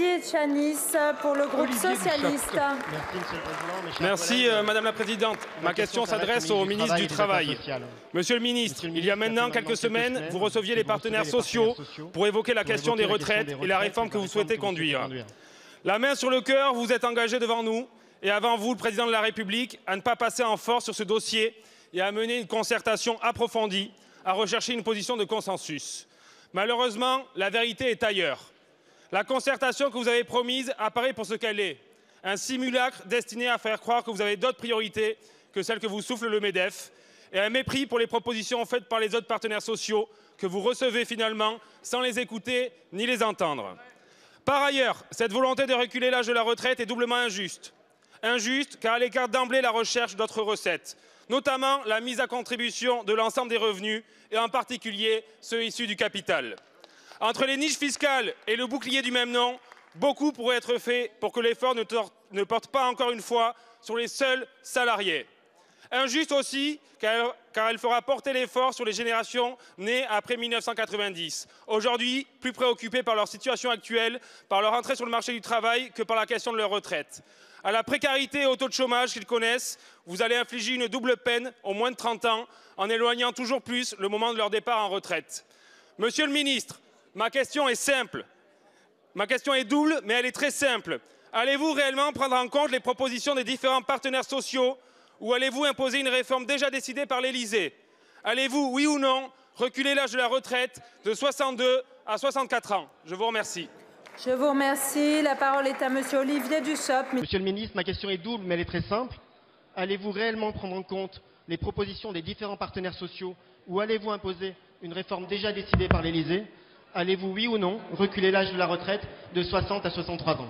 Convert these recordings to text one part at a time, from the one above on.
Etchanis pour le groupe socialiste. Merci Madame la Présidente. Ma question s'adresse au ministre du Travail. Monsieur le ministre, il y a maintenant quelques semaines, vous receviez les partenaires sociaux pour évoquer la question des retraites et la réforme que vous souhaitez conduire. La main sur le cœur, vous êtes engagé devant nous et avant vous, le Président de la République, à ne pas passer en force sur ce dossier et à mener une concertation approfondie, à rechercher une position de consensus. Malheureusement, la vérité est ailleurs. La concertation que vous avez promise apparaît pour ce qu'elle est. Un simulacre destiné à faire croire que vous avez d'autres priorités que celles que vous souffle le MEDEF et un mépris pour les propositions faites par les autres partenaires sociaux que vous recevez finalement sans les écouter ni les entendre. Par ailleurs, cette volonté de reculer l'âge de la retraite est doublement injuste. Injuste car elle écarte d'emblée la recherche d'autres recettes, notamment la mise à contribution de l'ensemble des revenus et en particulier ceux issus du capital. Entre les niches fiscales et le bouclier du même nom, beaucoup pourrait être fait pour que l'effort ne porte pas encore une fois sur les seuls salariés. Injuste aussi car elle fera porter l'effort sur les générations nées après 1990, aujourd'hui plus préoccupées par leur situation actuelle, par leur entrée sur le marché du travail que par la question de leur retraite. À la précarité et au taux de chômage qu'ils connaissent, vous allez infliger une double peine aux moins de 30 ans en éloignant toujours plus le moment de leur départ en retraite. Monsieur le ministre, ma question est simple. Ma question est double, mais elle est très simple. Allez-vous réellement prendre en compte les propositions des différents partenaires sociaux ou allez-vous imposer une réforme déjà décidée par l'Élysée? Allez-vous, oui ou non, reculer l'âge de la retraite de 62 à 64 ans? Je vous remercie. Je vous remercie. La parole est à Monsieur Olivier Dussopt. Monsieur le ministre, ma question est double, mais elle est très simple. Allez-vous réellement prendre en compte les propositions des différents partenaires sociaux ou allez-vous imposer une réforme déjà décidée par l'Élysée? Allez-vous, oui ou non, reculer l'âge de la retraite de 60 à 63 ans?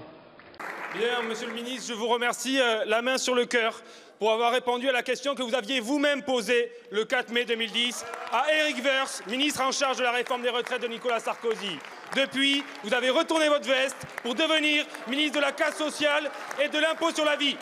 Bien, Monsieur le ministre, je vous remercie, la main sur le cœur, pour avoir répondu à la question que vous aviez vous-même posée le 4 mai 2010 à Éric Woerth, ministre en charge de la réforme des retraites de Nicolas Sarkozy. Depuis, vous avez retourné votre veste pour devenir ministre de la casse sociale et de l'impôt sur la vie.